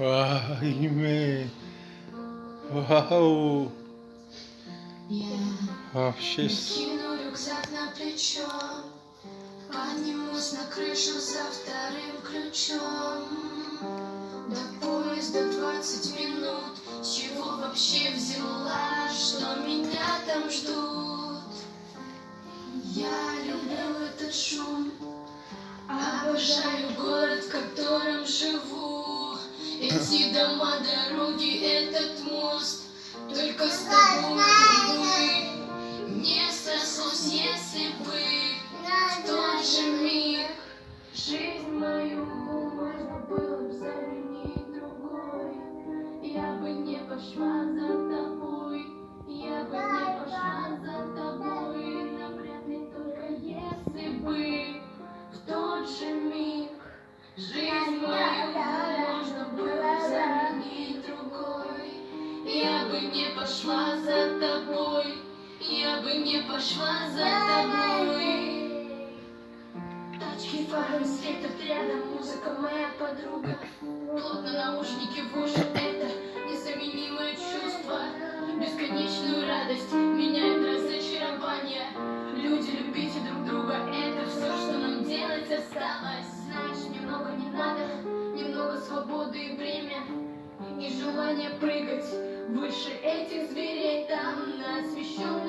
Ай, вау. Вообще. Кину рюкзак на плечо, поднимусь на крышу за вторым ключом. До поезда 20 минут. С чего вообще взяла, что меня там ждут? Я люблю этот шум, обожаю город, в котором живу. Эти дома, дороги, этот мост, только с тобой, увы, не сошлось, если бы в тот же миг жизнь мою можно было бы заменить другой. Я бы не пошла за тобой, я бы не пошла за тобой, но вряд ли только если бы в тот же миг жизнь мою можно было заменить другой. Я бы не пошла за тобой, я бы не пошла за тобой. Тачки, фары светят рядом, музыка моя подруга. Плотно наушники в уши, это незаменимое чувство. Бесконечную радость меняет разочарование. Люди, любите друг друга, это все, что нам делать осталось. Знаешь, немного не надо, немного свободы и время, и желание прыгать выше этих зверей. Там на освещенном